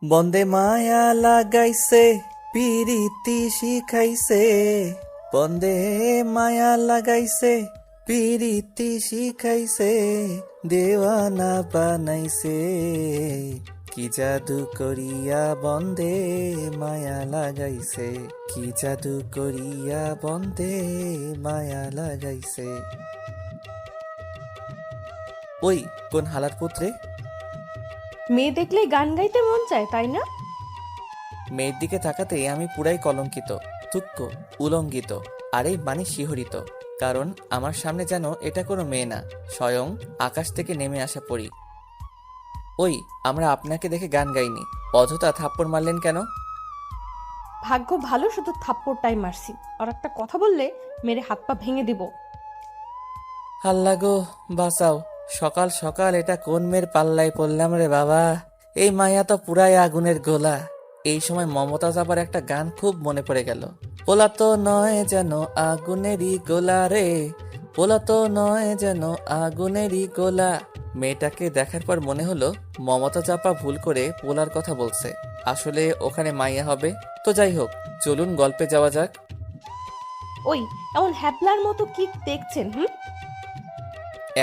বন্দে মায়া লাগাইছে পিরিতি শিখাইছে, বন্দে মায়া লাগাইছে পিরিতি শিখাইছে, দেওয়ানা বানাইছে, কি জাদু করিয়া বন্দে মায়া লাগাইছে, কি জাদু করিয়া বন্দে মায়া লাগাইছে। ওই কোন হালার পুত্রে? মেয়ে দেখলেই গান গাইতে মন চায়, তাই না? মেয়ের দিকে তাকাতেই আমি পুরাই কলঙ্কিত, তুক্ক, উলঙ্গিত, আর এই বাণী শিহরিত। কারণ আমার সামনে যেন এটা কোনো মেয়ে না, স্বয়ং আকাশ থেকে নেমে আসা পরী। ওই, আমরা আপনাকে দেখে গান গাইনি, অযথা থাপ্পড় মারলেন কেন? ভাগ্য ভালো শুধু থাপ্পড়টাই মারছি, আর একটা কথা বললে মেরে হাত পা ভেঙে দিব। আল্লাহ গো বাঁচাও, সকাল সকাল এটা কোন মেয়ের পাল্লায় পড়লাম রে বাবা। এই মায়া তো পুরাই আগুনের গোলা। এই সময় মমতাজ আবার একটা গান খুব মনে পড়ে গেল। পোলা তো নয় যেন আগুনেরই গোলা রে, পোলা তো নয় যেন আগুনেরই গোলা। মেয়েটাকে দেখার পর মনে হলো মমতা চাপা ভুল করে পোলার কথা বলছে, আসলে ওখানে মাইয়া হবে। তো যাই হোক, চলুন গল্পে যাওয়া যাক। ওই এমন হ্যাবলার মতো কি দেখছেন?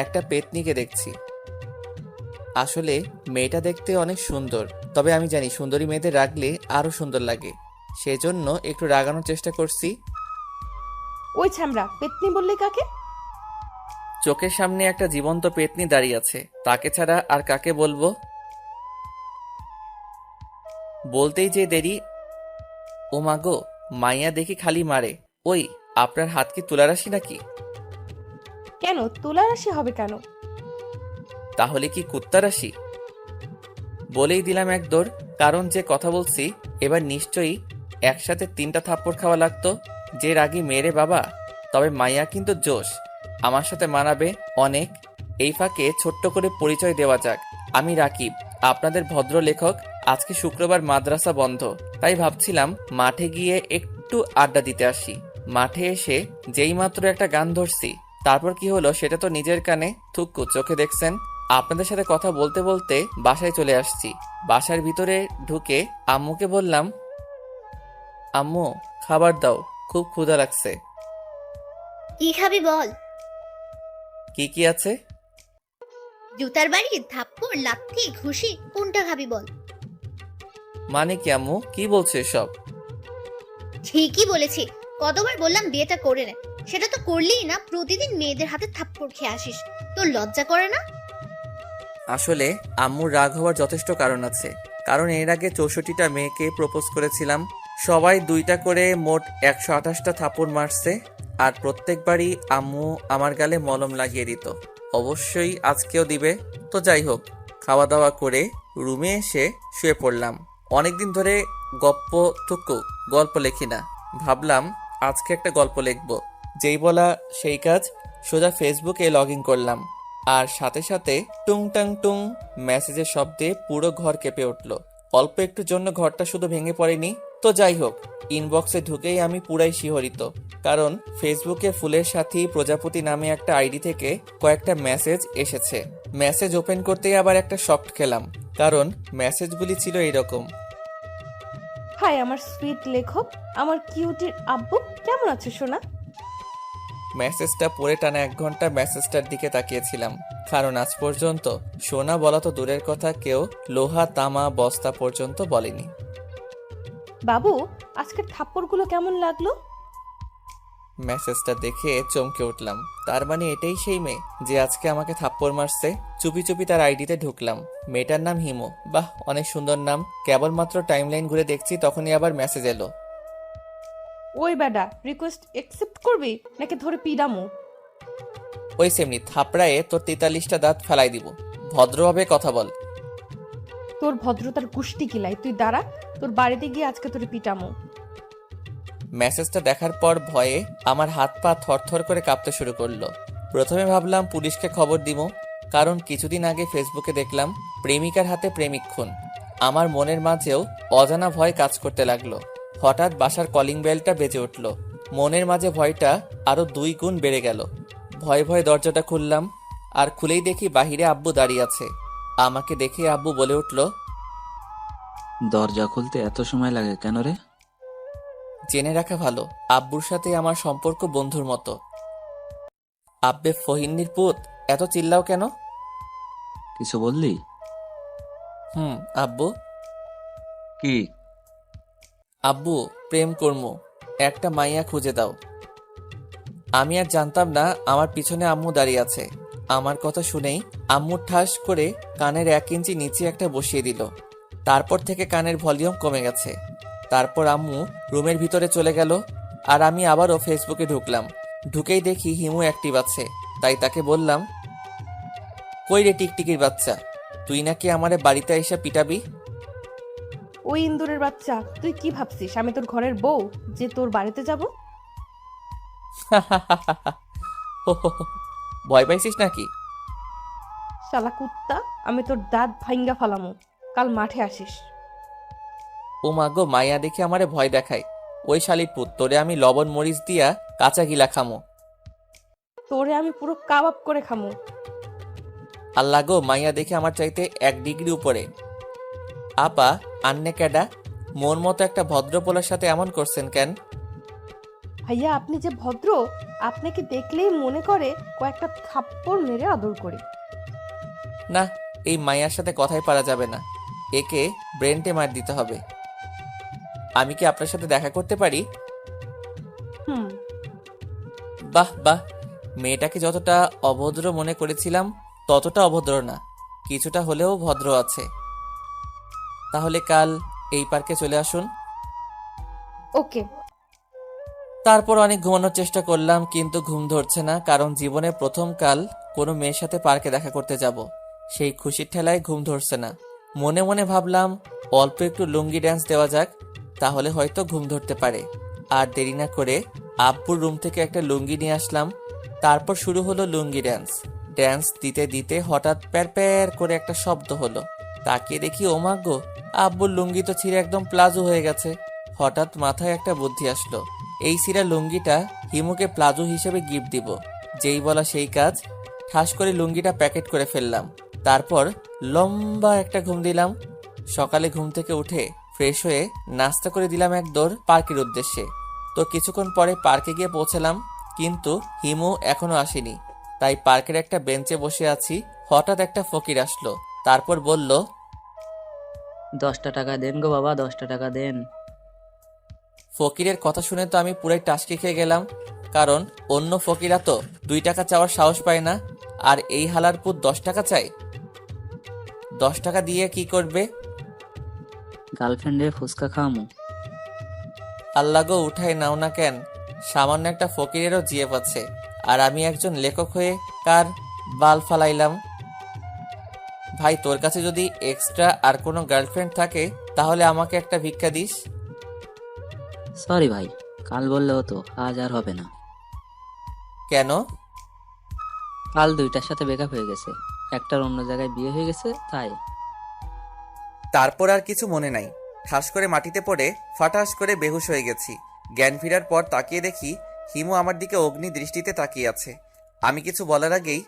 একটা পেতনিকে দেখছি। আসলে মেয়েটা দেখতে অনেক সুন্দর, তবে আমি জানি সুন্দরী মেয়েদের রাগলে আরো সুন্দর লাগে, সেজন্য একটু রাগানোর চেষ্টা করছি। ওই ছ্যামরা, পেতনি বললে কাকে? চোখের সামনে একটা জীবন্ত পেতনি দাঁড়িয়ে আছে, তাকে ছাড়া আর কাকে বলবো? বলতেই যে দেরি। ও মা গো, মাইয়া দেখি খালি মারে। ওই, আপনার হাত কি তুলারাশি নাকি? কেন তুলা রাশি হবে কেন? তাহলে কি কুত্তা রাশি? বলেই দিলাম এক দৌড়, কারণ যে কথা বলছি এবার নিশ্চয়ই একসাথে 3টা থাপ্পড় খাওয়া লাগতো। যে রাগী মেরে বাবা, তবে মাইয়া কিন্তু জোশ, আমার সাথে মানাবে অনেক। এই ফাঁকে ছোট্ট করে পরিচয় দেওয়া যাক, আমি রাকিব, আপনাদের ভদ্র লেখক। আজকে শুক্রবার, মাদ্রাসা বন্ধ, তাই ভাবছিলাম মাঠে গিয়ে একটু আড্ডা দিতে আসি। মাঠে এসে যেই মাত্র একটা গান ধরছি, তারপর কি হলো সেটা তো নিজের কানে থুক্কু চোখে দেখছেন। আপনাদের সাথে কথা বলতে বলতে বাসায় চলে আসছি। বাসার ভিতরে ঢুকে আম্মুকে বললাম, আম্মু খাবার দাও, খুব ক্ষুধা লাগছে। কি খাবি বল? কি কি আছে? জুতার বাড়ি, থাপ্পড়, লাথি, ঘুষি, কোনটা খাবি বল? মানে কি আম্মু, কি বলছো এসব? ঠিকই বলেছি, কতবার বললাম বিয়েটা করে নে, সেটা তো করলিই না। প্রতিদিন মেয়েদের হাতে থাপ্পড় খেয়ে আসিস, তোর লজ্জা করে না? আসলে আম্মুর রাগ হওয়ার যথেষ্ট কারণ আছে, কারণ এর আগে 64টা মেয়েকে প্রপোজ করেছিলাম, সবাই 2টা করে মোট 128টা থাপড় মারছে, আর প্রত্যেকবারই আম্মু আমার গালে মলম লাগিয়ে দিত। অবশ্যই আজকেও দিবে। তো যাই হোক, খাওয়া দাওয়া করে রুমে এসে শুয়ে পড়লাম। অনেকদিন ধরে গল্প লেখি না, ভাবলাম আজকে একটা গল্প লিখব। যেই বলা সেই কাজ, সোজা ফেসবুকে লগ ইন করলাম, আর সাথে সাথে টুং টাং টুং মেসেজের শব্দে পুরো ঘর কেঁপে উঠল। অল্প একটুর জন্য ঘরটা শুধু ভেঙে পড়েনি। তো যাই হোক, ইনবক্সে ঢুকেই আমি পুরাই শিহরিত, কারণ ফেসবুকে ফুলের সাথী প্রজাপতি নামে একটা আইডি থেকে কয়েকটা মেসেজ এসেছে। মেসেজ ওপেন করতেই আবার একটা শক খেলাম, কারণ মেসেজগুলি ছিল এইরকম। হাই আমার সুইট লেখক, আমার কিউটির আব্বু, কেমন আছো সোনা? মেসেজটা পড়ে টানা 1 ঘন্টা মেসেজটার দিকে তাকিয়েছিলাম, কারণ আজ পর্যন্ত সোনা বলা তো দূরের কথা, কেউ লোহা তামা বস্তা পর্যন্ত বলেনি। বাবু, আজকের থাপ্পড়গুলো কেমন লাগলো? মেসেজটা দেখে চমকে উঠলাম, তার মানে এটাই সেই মেয়ে যে আজকে আমাকে থাপ্পড় মারছে। চুপি চুপি তার আইডিতে ঢুকলাম। মেয়েটার নাম হিমু, বাহ অনেক সুন্দর নাম। কেবলমাত্র টাইমলাইন ঘুরে দেখছি, তখনই আবার মেসেজ এলো। ওই বেডা, রিকোয়েস্ট একসেপ্ট করবি নাকি ধরে পিডামু? ওই সেমনি থাপড়ায়ে তোর 43টা দাঁত ফেলাই দিব, ভদ্রভাবে কথা বল। তোর ভদ্রতার গুষ্টি কিলাই, তুই দাঁড়া, তোর বাড়িতে গিয়ে আজকে তোরে পিটামু। মেসেজটা দেখার পর ভয়ে আমার হাত পা থরথর করে কাঁপতে শুরু করলো। প্রথমে ভাবলাম পুলিশকে খবর দিব, কারণ কিছুদিন আগে ফেসবুকে দেখলাম প্রেমিকার হাতে প্রেমিক খুন। আমার মনের মাঝেও অজানা ভয় কাজ করতে লাগলো। হঠাৎ বাসার কলিং বেলটা বেজে উঠল, মনের মাঝে ভয়টা আরো 2 গুণ বেড়ে গেল। ভয়ে ভয়ে দরজাটা খুললাম, আর খুলেই দেখি বাহিরে আব্বু দাঁড়িয়ে আছে। আমাকে দেখে আব্বু বলে উঠল, দরজা খুলতে এত সময় লাগে কেন রে? জেনে রাখা ভালো, আব্বুর সাথে আমার সম্পর্ক বন্ধুর মতো। আব্বে ফহিন্নির পুত, এত চিল্লাও কেন? কিছু বললি? আব্বু। কি? আব্বু, প্রেম কর্মু, একটা মাইয়া খুঁজে দাও। আমি আর জানতাম না আমার পিছনে আম্মু দাঁড়িয়ে আছে। আমার কথা শুনেই আম্মু ঠাস করে কানের 1 ইঞ্চি নিচে একটা বসিয়ে দিল। তারপর থেকে কানের ভলিউম কমে গেছে। তারপর আম্মু রুমের ভিতরে চলে গেল, আর আমি আবারও ফেসবুকে ঢুকলাম। ঢুকেই দেখি হিমু অ্যাক্টিভ আছে, তাই তাকে বললাম, কই রে টিকটিকির বাচ্চা, তুই নাকি আমারে বাড়িতে এসে পিটাবি? ওই ইন্দুরের বাচ্চা, তুই কি ভাবছিস আমি তোর ঘরের বউ যে তোর বাড়িতে যাব? ভয় পাইছিস নাকি? শালা কুত্তা, আমি তোর দাঁত ভাইঙ্গা ফালামু। কাল মাঠে আসিস। ও মা গো, মাইয়া দেখে আমারে ভয় দেখায়। ওই শালির পুত, তোরে আমি লবণ মরিচ দিয়া কাঁচা গিলা খামো। তোরে আমি পুরো কাবাব করে খামু। আল্লাহ গো, মাইয়া দেখে আমার চাইতে 1 ডিগ্রি উপরে। আপা, আন্নে ক্যাডা? মোর মতো একটা ভদ্রপোলার সাথে এমন করছেন কেন? ভাইয়া, আপনি যে ভদ্র, আপনাকে দেখলেই মনে করে কয়েকটা থাপ্পড় মেরে আদর করি। না, এই মাইয়ার সাথে কথাই পারা যাবে না। একে ব্রেনটে মার দিতে হবে। আমি কি আপনার সাথে দেখা করতে পারি? হুম। বাহ বাহ, মেয়েটাকে যতটা অভদ্র মনে করেছিলাম ততটা অভদ্র না, কিছুটা হলেও ভদ্র আছে। তাহলে কাল এই পার্কে চলে আসুন। ওকে। তারপর অনেক ঘুমানোর চেষ্টা করলাম, কিন্তু ঘুম ধরছে না, কারণ জীবনে প্রথম কাল কোনো মেয়ের সাথে পার্কে দেখা করতে যাব। সেই খুশির ঠেলায় ঘুম ধরছে না। মনে মনে ভাবলাম অল্প একটু লুঙ্গি ড্যান্স দেওয়া যাক, তাহলে হয়তো ঘুম ধরতে পারে। আর দেরি না করে আব্বুর রুম থেকে একটা লুঙ্গি নিয়ে আসলাম। তারপর শুরু হলো লুঙ্গি ড্যান্স। ড্যান্স দিতে দিতে হঠাৎ প্যার প্যার করে একটা শব্দ হলো। তাকিয়ে দেখি ওমাগো, আব্বুর লুঙ্গি তো ছিঁড়ে একদম প্লাজো হয়ে গেছে। হঠাৎ মাথায় একটা বুদ্ধি আসলো, এই ছিঁড়া লুঙ্গিটা হিমুকে প্লাজো হিসেবে গিফট দিব। যেই বলা সেই কাজ, ঠাস করে লুঙ্গিটা প্যাকেট করে ফেললাম। তারপর লম্বা একটা ঘুম দিলাম। সকালে ঘুম থেকে উঠে ফ্রেশ হয়ে নাস্তা করে দিলাম এক দৌড় পার্কের উদ্দেশ্যে। তো কিছুক্ষণ পরে পার্কে গিয়ে পৌঁছালাম, কিন্তু হিমু এখনো আসেনি। তাই পার্কের একটা বেঞ্চে বসে আছি। হঠাৎ একটা ফকির আসলো, তারপর বলল, 10টা টাকা দেন গো বাবা, 10টা টাকা দেন। ফকিরের কথা শুনে তো আমি পুরাই টাসকে খেয়ে গেলাম, কারণ অন্য ফকিরা তো 2 টাকা চাওয়ার সাহস পায় না, আর এই হালার পুত 10 টাকা চাই। 10 টাকা দিয়ে কি করবে? গার্লফ্রেন্ডের ফুচকা খাওয়ামু। আল্লাহ গো, উঠাই নাও না কেন? সামান্য একটা ফকিরেরও জিএফ আছে, আর আমি একজন লেখক হয়ে কার বাল ফালাইলাম। ভাই, তোর কাছে যদি এক্সট্রা আর কোনো গার্লফ্রেন্ড থাকে তাহলে আমাকে একটা ভিক্ষা দিস। সরি ভাই, কাল বললে হতো, আজ আর হবে না। কেন? কাল 2টার সাথে ব্রেকআপ হয়ে গেছে, একটার অন্য জায়গায় বিয়ে হয়ে গেছে, তাই। তারপর আর কিছু মনে নাই। ঠাস করে মাটিতে পড়ে ফাটাস করে বেহুশ হয়ে গেছি। জ্ঞান ফেরার পর তাকিয়ে দেখি হিমু আমার দিকে অগ্নি দৃষ্টিতে তাকিয়ে আছে। আমি কিছু বলার আগেই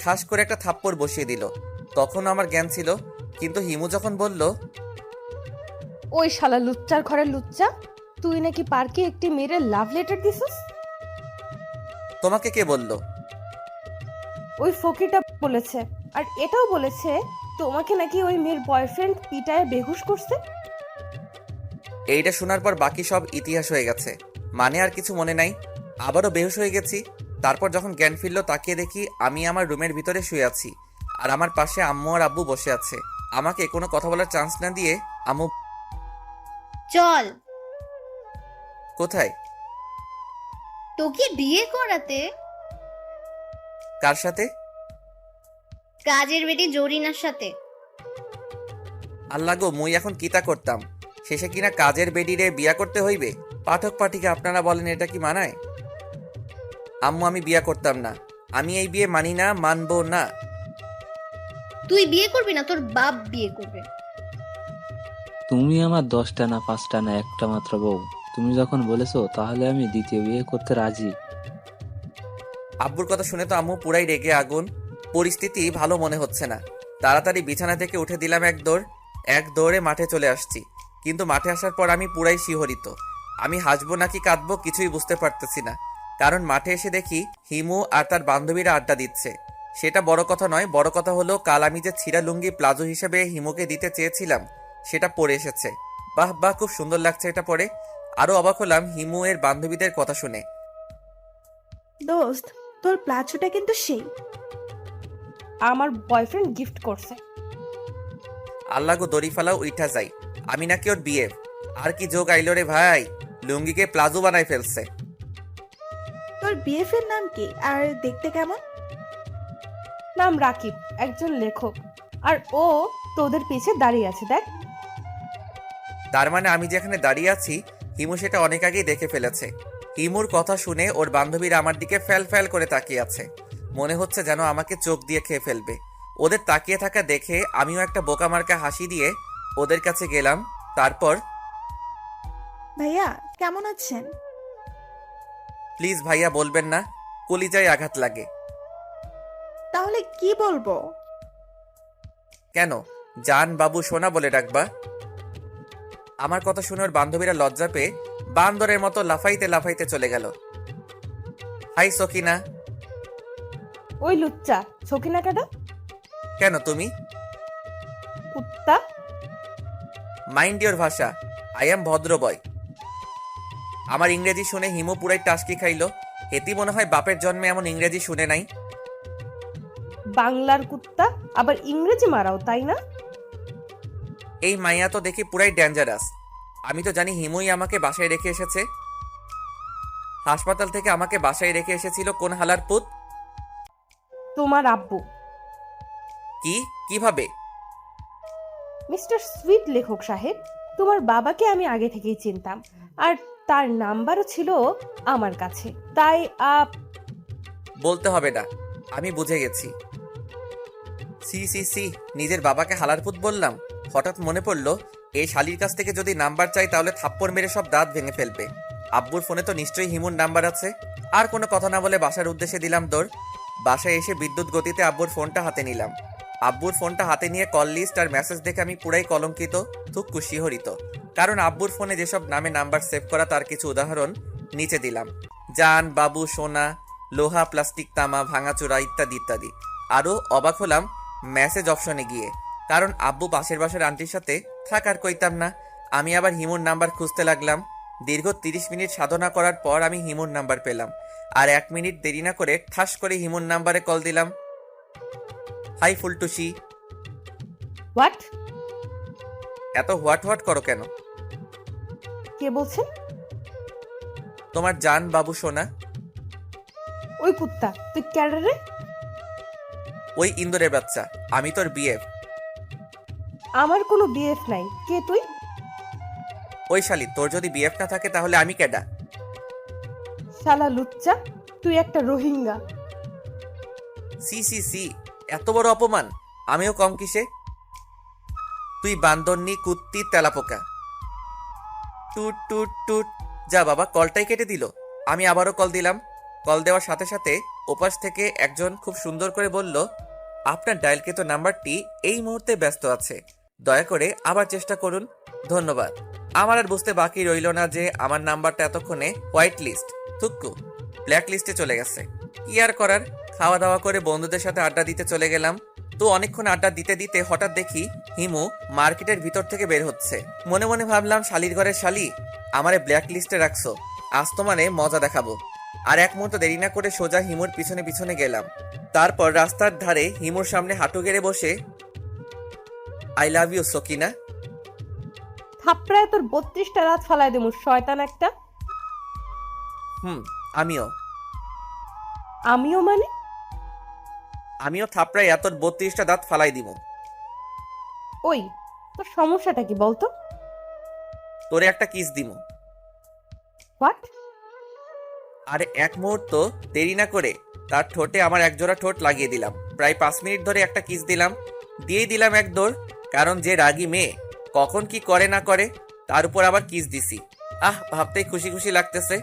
ঠাস করে একটা থাপ্পড় বসিয়ে দিল। তখন আমার জ্ঞান ছিল, কিন্তু হিমু যখন বলল, ওই শালা লুচ্চার ঘরের লুচ্চা, তুই নাকি পার্কে একটি মেয়ের লাভ লেটার দিছিস? তোমাকে কে বলল? ওই ফকিরটা বলেছে। আর এটাও বলেছে তোমাকে নাকি ওই মেয়ের বয়ফ্রেন্ড পিটায় বেহুশ করছে। এইটা শোনার পর বাকি সব ইতিহাস হয়ে গেছে, মানে আর কিছু মনে নাই। আবারও বেহুশ হয়ে গেছি। তারপর যখন জ্ঞান ফিরল তাকিয়ে দেখি আমি আমার রুমের ভিতরে শুয়ে আছি, আর আমার পাশে আম্মু আর আব্বু বসে আছে। আমাকে কোনো কথা বলার চান্স না দিয়ে আম্মু, চল কোথায়? তোকে বিয়ে করাতে। কার সাথে? কাজের বেটি জরিনার সাথে। আল্লাহ গো, মুই এখন কিতা করতাম? শেষে কিনা কাজের বেডিরে বিয়া করতে হইবে? পাঠক পাঠিকা আপনারা বলেন, এটা কি মানায়? আম্মু, আমি বিয়া করতাম না। আমি এই বিয়ে মানি না, মানবো না। তুই বিয়ে করবি না, তোর বাপ বিয়ে করবে। তুমি আমার 10টা না 5টা না একটা মাত্র বউ। তুমি যখন বলেছো তাহলে আমি দ্বিতীয় বিয়ে করতে রাজি। আব্বুর কথা শুনে তো আম্মু পুরাই রেগে আগুন। পরিস্থিতি ভালো মনে হচ্ছে না, তাড়াতাড়ি বিছানা থেকে উঠে দিলাম এক দৌড়ে মাঠে চলে আসছি। কিন্তু মাঠে আসার পর আমি পুরাই শিহরিত। আমি হাসবো নাকি কাঁদবো কিছুই বুঝতে পারতেছি না, কারণ মাঠে এসে দেখি হিমু আর তার বান্ধবীরা আড্ডা দিচ্ছে। সেটা বড় কথা নয়, বড় কথা হলো কাল আমি যে ছিঁড়া লুঙ্গি প্লাজো হিসেবে হিমুকে দিতে চেয়েছিলাম সেটা পরে এসেছে। বাহ বাহ, খুব সুন্দর লাগছে এটা পরে। আরো অবাক হলাম হিমু এর বান্ধবীদের কথা শুনে। দোস্ত, তোর প্লাজোটা কিন্তু সেই। আমার বয়ফ্রেন্ড গিফট করছে। আল্লাহ গো, দড়ি ফালাও উইঠা যাই, আমি নাকি ওর বিয়ে। আর কি যোগ আইলো রে ভাই, লুঙ্গিকে প্লাজো বানাই ফেলছে। তোর বিএফের নাম কি আর দেখতে কেমন? নাম রাকিব, একজন লেখক। আর ও তোদের পিছে দাঁড়িয়ে আছে, দেখ। তার মানে আমি যেখানে দাঁড়িয়ে আছি হিমু সেটা অনেক আগেই দেখে ফেলেছে। হিমুর কথা শুনে ওর বান্ধবীরা আমার দিকে ফ্যাল ফ্যাল করে তাকিয়ে আছে, মনে হচ্ছে যেন আমাকে চোখ দিয়ে খেয়ে ফেলবে। ওদের তাকিয়ে থাকা দেখে আমিও একটা বোকামার্কা হাসি দিয়ে ওদের কাছে গেলাম। তারপর, ভাইয়া কেমন আছেন? প্লিজ ভাইয়া বলবেন না, কলিজায় আঘাত লাগে। তাহলে কি বলবো? কেন, জান বাবু সোনা বলে ডাকবা? আমার কথা শুনে ওর বান্ধবীরা লজ্জা পেয়ে বান্দরের মতো লাফাইতে লাফাইতে চলে গেল। হাই সকিনা। ওই লুচ্চা সখিনা কাটা কেন তুমি? কুত্তা। মাইন্ড ইওর ভাষা, আই এম ভদ্র বয়। আমার ইংরেজি শুনে হিমু পুরাই টাস্কি খাইলো। হেতি মনে হয় বাপের জন্মে এমন ইংরেজি শুনে নাই। বাংলার কুত্তা, আবার ইংরেজি মারাও, তাই না? এই মাইয়া তো দেখি পুরাই ডেঞ্জারাস। আমি তো জানি হিমুই আমাকে বাসায় রেখে এসেছে। হাসপাতাল থেকে আমাকে বাসায় রেখে এসেছিল কোন হালার পুত? তোমার আব্বু। কি, কিভাবে? মিস্টার সুইট লেখক সাহেব, তোমার বাবাকে আমি আগে থেকেই চিনতাম, আর তার নাম্বারও ছিল আমার কাছে। তাই বলতে হবে না, আমি বুঝে গেছি। সি সি সি, নিজের বাবাকে হালারপুত বললাম। হঠাৎ মনে পড়লো এই শালির কাছ থেকে যদি নাম্বার চাই তাহলে থাপ্পড় মেরে সব দাঁত ভেঙে ফেলবে। আব্বুর ফোনে তো নিশ্চয়ই হিমুর নাম্বার আছে। আর কোনো কথা না বলে বাসার উদ্দেশ্যে দিলাম দৌড়। বাসায় এসে বিদ্যুৎ গতিতে আব্বুর ফোনটা হাতে নিলাম। আব্বুর ফোনটা হাতে নিয়ে কল লিস্ট আর মেসেজ দেখে আমি পুরাই কলঙ্কিত, থুক্কু শিহরিত। কারণ আব্বুর ফোনে যেসব নামে নাম্বার সেভ করা তার কিছু উদাহরণ নিচে দিলাম: জান, বাবু, সোনা, লোহা, প্লাস্টিক, তামা, ভাঙাচোরা ইত্যাদি ইত্যাদি। আরও অবাক হলাম মেসেজ অপশনে গিয়ে, কারণ আব্বু পাশের বাসার আন্টির সাথে থাকার কইতাম না। আমি আবার হিমুর নাম্বার খুঁজতে লাগলাম। দীর্ঘ 30 মিনিট সাধনা করার পর আমি হিমুর নাম্বার পেলাম। আর 1 মিনিট দেরি না করে ঠাস করে হিমুর নাম্বারে কল দিলাম। হাই ফুলটুসি। হোয়াট? এত হোয়াট হোয়াট করো কেন? কে বলছেন? তোমার জান, বাবু, সোনা। ওই কুত্তা, তুই ক্যাডারে? ওই ইন্দুরের বাচ্চা, আমি তোর বিয়ে। আমার কোনো বিএফ নাই। কে তুই? ওই শালি, তোর যদি বিএফ না থাকে তাহলে আমি কেডা? শালা লুচ্চা, তুই একটা রোহিঙ্গা। সি সি সি, এত বড় অপমান! আমিও কম কিসে? তুই বান্দরনি, কুত্তি, তেলাপোকা। টুট টুট টুট। যা বাবা, কলটাই কেটে দিল। আমি আবারও কল দিলাম। কল দেওয়ার সাথে সাথে ওপাশ থেকে একজন খুব সুন্দর করে বলল, আপনার ডায়ালকৃত নাম্বারটি এই মুহূর্তে ব্যস্ত আছে, দয়া করে আবার চেষ্টা করুন, ধন্যবাদ। আমার আর বুঝতে বাকি রইল না যে আমার নাম্বারটা এতক্ষণে হোয়াইট লিস্ট, থুক্কু, ব্ল্যাক লিস্টে চলে গেছে। কি আর করার, খাওয়া দাওয়া করে বন্ধুদের সাথে আড্ডা দিতে চলে গেলাম। তো অনেকক্ষণ আড্ডা দিতে দিতে হঠাৎ দেখি হিমু মার্কেটের ভিতর থেকে বের হচ্ছে। মনে মনে ভাবলাম, শালির ঘরের শালি, আমারে ব্ল্যাক লিস্টে রাখছো, আজ তোমারে মজা দেখাবো। আর এক মুহূর্ত দেরি না করে সোজা হিমুর পিছনে পিছনে গেলাম। তারপর রাস্তার ধারে হিমুর সামনে হাঁটু গেড়ে বসে, আই লাভ ইউ সকিনা। থাপড়ায় তোর 32টা রাত ফালাই দেবো, শয়তান একটা। আমিও আমিও মানে? আমিও থাপড়ায় এত 32টা দাঁত ফালাই দিব। ওই, তোর সমস্যাটা কি বলতো? তোরে একটা কিস দিমু। হোয়াট? আরে এক মুহূর্ত দেরি না করে তার ঠোঁটে আমার একজোড়া ঠোঁট লাগিয়ে দিলাম। প্রায় 5 মিনিট ধরে একটা কিস দিলাম, দিয়ে দিলাম এক দৌড়। কারণ যে রাগী মেয়ে কখন কি করে না করে, তার উপর আবার কিস দিছি। ভাবতেই খুশি খুশি লাগতেছে।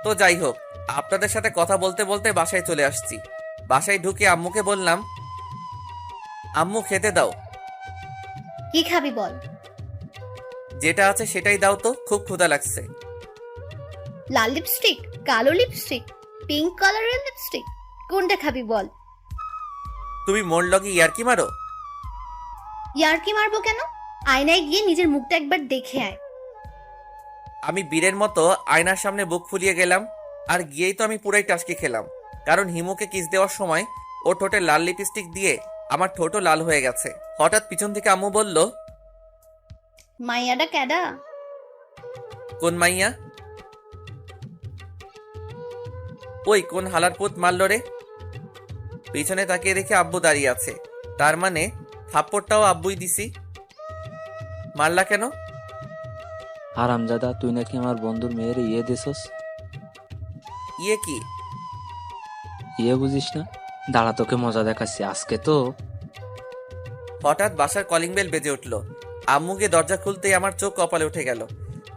তো যাই হোক, আপনাদের সাথে কথা বলতে বলতে বাসায় চলে আসছি। বাসায় ঢুকে আম্মুকে বললাম, আম্মু খেতে দাও। কি খাবি বল? যেটা আছে সেটাই দাও তো, খুব ক্ষুধা লাগছে। লাল লিপস্টিক, কালো লিপস্টিক, পিঙ্ক কালারের লিপস্টিক, কোনটা খাবি বল? তুমি মোর লগে ইয়ার্কি মারো? ইয়ার্কি মারবো কেন? আয়নায় গিয়ে নিজের মুখটা একবার দেখে আয়। আমি বীরের মতো আয়নার সামনে বুক ফুলিয়ে গেলাম, আর গিয়েই তো আমি পুরাই টাসকি খেলাম। কারণ হিমুকে কিস দেওয়ার সময় ও ঠোঁটে লাল লিপস্টিক দিয়ে আমার ঠোঁটও লাল হয়ে গেছে। হঠাৎ পিছন থেকে আম্মু বলল, মাইয়াডা ক্যাডা? কোন মাইয়া? ওই কোন হালার পুত মারলো রে? পিছনে তাকিয়ে দেখে আব্বু দাঁড়িয়ে আছে। তার মানে থাপ্পড়টাও আব্বুই দিছি। মারলা কেন? হারামজাদা, তুই নাকি আমার বন্ধুর মেয়ের ইয়ে দিছস। ইয়ে কি? ইয়ে বুঝিস না? দাঁড়া, তোকে মজা দেখাচ্ছি আজকে তো। হঠাৎ বাসার কলিং বেল বেজে উঠল। আম্মুকে দরজা খুলতেই আমার চোখ কপালে উঠে গেল।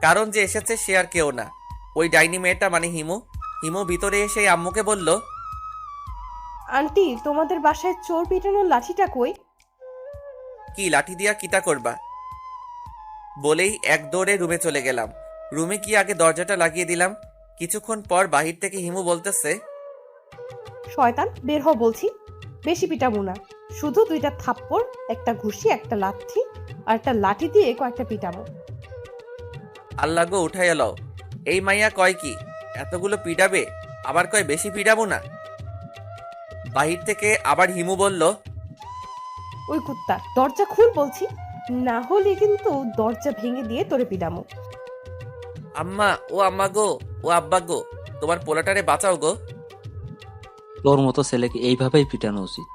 কারণ যে এসেছে সে আর কেউ না, ওই ডাইনি মেয়েটা মানে হিমু। হিমু ভিতরে এসে আম্মুকে বলল, আন্টি, তোমাদের বাসায় চোর পিটানোর লাঠিটা কই? কি লাঠি দিয়া কিতা করবা? বলেই এক দৌড়ে রুমে চলে গেলাম। রুমে গিয়ে আগে দরজাটা লাগিয়ে দিলাম। কিছুক্ষণ পর বাহির থেকে হিমু বলতেছে, শয়তান, বের হ বলছি। বেশি পিটাবো না, শুধু 2টা থাপ্পড়, একটা ঘুষি, একটা লাঠি আর একটা লাঠি দিয়ে কয়েকটা পিটাবো। আল্লাহ গো উঠাইয়া লও। এই মাইয়া কয় কি এতগুলো পিটাবে, আবার কয় বেশি পিটাবো না। বাহির থেকে আবার হিমু বলল, ওই কুত্তা, দরজা খুল বলছি, না হলে কিন্তু দরজা ভেঙে দিয়ে তোরে পিটামো। আম্মা ও আম্মা গো, ও আব্বা গো, তোমার পোলাটারে বাঁচাও গো। তোর মতো ছেলেকে এইভাবেই পিটানো উচিত।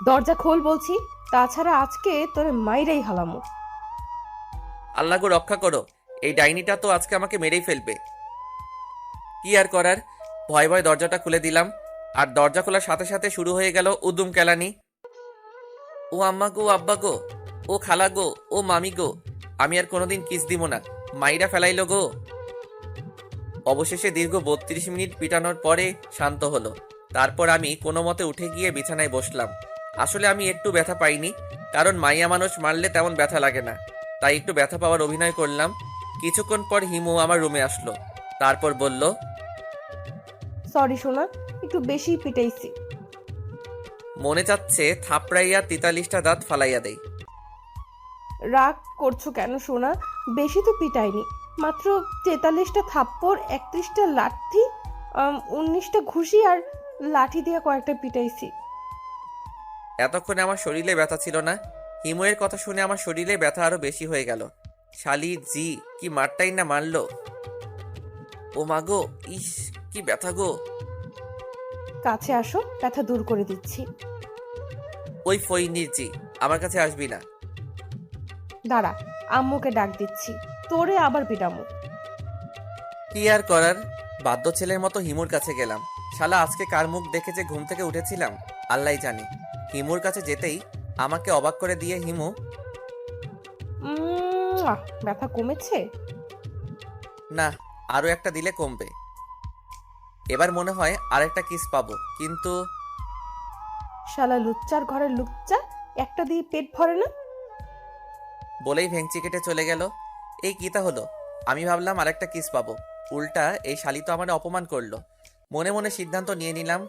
দরজা খোল বলছি, তাছাড়া আজকে তোরে মাইরাই হালামো। আল্লাহ গো রক্ষা করো, এই ডাইনিটা তো আজকে আমাকে মেরেই ফেলবে। কি আর করার, ভয় ভয় দরজাটা খুলে দিলাম। আর দরজা খোলার সাথে সাথে শুরু হয়ে গেল উদুম কেলানি। ও আম্মা গো, আব্বা গো, ও খালা গো, ও মামি গো, আমি আর কোনোদিন কিস দিব না, মাইরা ফেলাইলো গো। অবশেষে দীর্ঘ 32 মিনিট পিটানোর পরে শান্ত হলো। তারপর আমি কোনো মতে উঠে গিয়ে বিছানায় বসলাম। আসলে আমি একটু ব্যথা পাইনি, কারণ মাইয়া মানুষ মারলে তেমন ব্যথা লাগে না, তাই একটু ব্যথা পাওয়ার অভিনয় করলাম। কিছুক্ষণ পর হিমু আমার রুমে আসলো। তারপর বলল, সরি সোনা, একটু বেশি পিটাইছি। মনে চাচ্ছে থাপড়াইয়া 43টা দাঁত ফালাইয়া দেই। রাগ করছো কেন সোনা? বেশি তো পিটাইনি, মাত্র 43টা থাপ্পড়, 31টা লাঠি, 19টা ঘুষি আর লাঠি দিয়ে কয়েকটা পিটাইছি। এতক্ষণে আমার শরীরে ব্যথা ছিল না। হিমুয়ের কথা শুনে আমার শরীরে ব্যথা আরো বেশি হয়ে গেল। শালি জি কি মারটাই না মারলো। ও মাগো, ইস কি ব্যথা গো। কাছে আসো, ব্যথা দূর করে দিচ্ছি। ওই ফইনির জি, আমার কাছে আসবি না। দাঁড়া, আম্মুকে ডাক দিচ্ছি, তোরে আবার পিটামো। কি আর করার, বাধ্য ছেলের মতো হিমুর কাছে গেলাম। শালা আজকে কার মুখ দেখে যে ঘুম থেকে উঠেছিলাম আল্লাহই জানে। হিমুর কাছে যেতেই আমাকে অবাক করে দিয়ে হিমু, ব্যথা কমেছে? না আরো একটা দিলে কমবে। এবার মনে হয় আরেকটা কিস পাবো, কিন্তু শালা লুচ্চার ঘরের লুচ্চা, একটা দিয়ে পেট ভরে না। বলেই ভেংচি কেটে চলে গেল। এই কিতা হলো, আমি ভাবলাম আরেকটা কিস পাবো, উল্টা এই শালি তো আমার অপমান করলো। মনে মনে সিদ্ধান্ত নিয়ে নিলাম,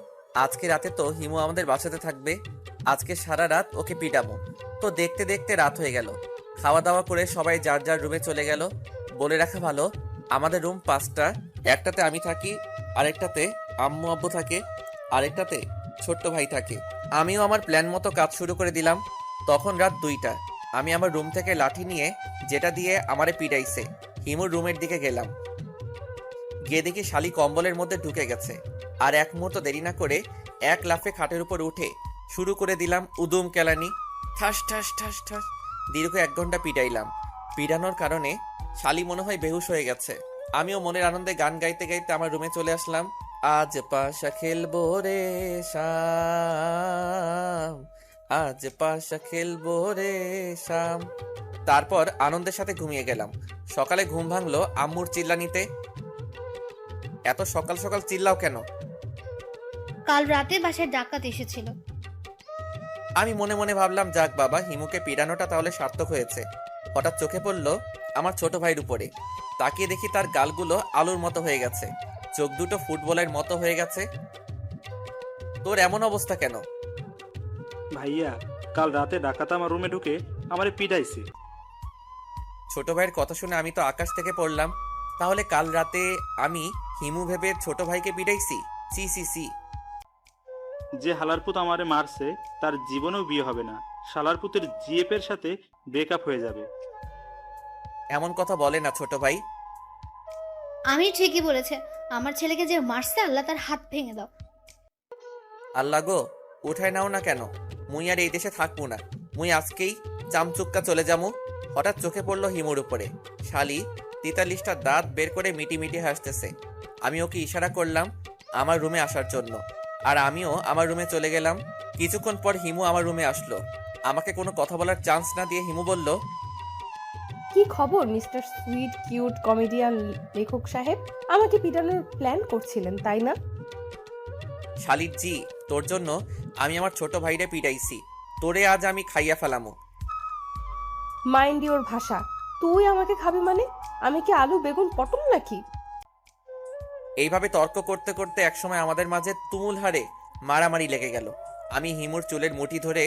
আজকে রাতে তো হিমু আমাদের বাসাতে থাকবে, আজকে সারা রাত ওকে পিটাবো। তো দেখতে দেখতে রাত হয়ে গেল। খাওয়া দাওয়া করে সবাই যার যার রুমে চলে গেল। বলে রাখা ভালো, আমাদের রুম 5টা, একটাতে আমি থাকি, আরেকটাতে আম্মু আব্বু থাকে, আরেকটাতে ছোট্ট ভাই থাকে। আমিও আমার প্ল্যান মতো কাজ শুরু করে দিলাম। তখন রাত 2টা। আমি আমার রুম থেকে লাঠি নিয়ে, যেটা দিয়ে আমারে পিটাইছে, হিমুর রুমের দিকে গেলাম। গিয়ে দেখি শালি কম্বলের মধ্যে ঢুকে গেছে। আর এক মুহূর্ত দেরি না করে এক লাফে খাটের উপর উঠে শুরু করে দিলাম উদুম কেলানি। ঠাস ঠাস ঠাস ঠাস দীর্ঘ 1 ঘন্টা পিটাইলাম। পিটানোর কারণে শালি মনে হয় বেহুশ হয়ে গেছে। আমিও মনের আনন্দে গান গাইতে গাইতে আমার রুমে চলে আসলাম। আজ পাশা খেলবো রে শাম, আজ পাশা খেলবো রে শাম। তারপর আনন্দের সাথে ঘুমিয়ে গেলাম। সকালে ঘুম ভাঙলো আম্মুর চিল্লানিতে। এত সকাল সকাল চিল্লাও কেন? কাল রাতে বাসায় ডাকাত এসেছিল। আমি মনে মনে ভাবলাম, যাক বাবা, হিমুকে পিটানোটা তাহলে সার্থক হয়েছে। হঠাৎ চোখে পড়ল আমার ছোট ভাইয়ের উপরে। তাকিয়ে দেখি তার গালগুলো আলুর মতো হয়ে গেছে, চোখ দুটো ফুটবলের মতো হয়ে গেছে। তোর এমন অবস্থা কেন? ভাইয়া, কাল রাতে ডাকাত আমার রুমে ঢুকে আমারে পিটাইছে। ছোট ভাইয়ের কথা শুনে আমি তো আকাশ থেকে পড়লাম। তাহলে কাল রাতে আমি হিমু ভেবে ছোট ভাইকে পিটাইছি? C C C. যে হালারপুত আমারে মারছে তার জীবনেও বিয়ে হবে না। শালারপুতের জিএপের সাথে ব্রেকআপ হয়ে যাবে। এমন কথা বলে না ছোট ভাই। আমি ঠিকই বলেছে, আমার ছেলেকে যে মারছে আল্লাহ তার হাত ভেঙে দাও। আল্লাহ গো, উঠায় নাও না কেন? মুই আর এই দেশে থাকবো না। মুই আজকেই চামচুক্কা চলে যামু। হঠাৎ চোখে পড়লো হিমুর উপরে। শালি 43টা দাঁত বের করে মিটি মিটি হাসতেছে। আমি ওকে ইশারা করলাম আমার রুমে আসার জন্য, আর আমিও আমার রুমে চলে গেলাম। কিছুক্ষণ পর হিমু আমার রুমে আসলো। আমাকে কোনো কথা বলার চান্স না দিয়ে হিমু বলল, কি খবর মিস্টার সুইট কিউট কমেডিয়ান লেখক সাহেব? আমাকে পিটানোর প্ল্যান করছিলেন তাই না? শালির জি, তোর জন্য আমি আমার ছোট ভাইরে পিটাইছি। তোরে আজ আমি খাইয়া ফেলামু। মাইন্ড ইওর ভাষা। তুই আমাকে খাবি মানে? আমি কি আলু বেগুন পটল নাকি? এইভাবে তর্ক করতে করতে একসময় আমাদের মাঝে তুমুল হারে মারামারি লেগে গেল। আমি হিমুর চুলের মুঠি ধরে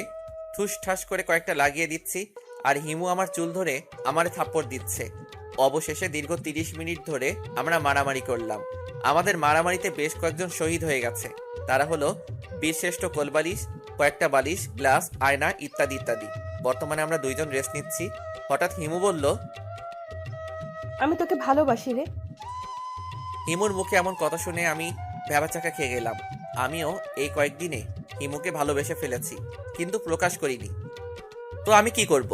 ঠুস ঠাস করে কয়েকটা লাগিয়ে দিচ্ছি, আর হিমু আমার চুল ধরে আমারে থাপ্পড় দিচ্ছে। অবশেষে দীর্ঘ 30 মিনিট ধরে আমরা মারামারি করলাম। আমাদের মারামারিতে বেশ কয়েকজন শহীদ হয়ে গেছে। তারা হলো বীরশ্রেষ্ঠ কোলবালিশ, কয়েকটা বালিশ, গ্লাস, আয়না ইত্যাদি ইত্যাদি। বর্তমানে আমরা দুইজন রেস্ট নিচ্ছি। হঠাৎ হিমু বলল, আমি তোকে ভালোবাসি রে। হিমুর মুখে এমন কথা শুনে আমি ভ্যাবাচাকা খেয়ে গেলাম। আমিও এই কয়েকদিনে হিমুকে ভালোবেসে ফেলেছি, কিন্তু প্রকাশ করিনি। তো আমি কি করব?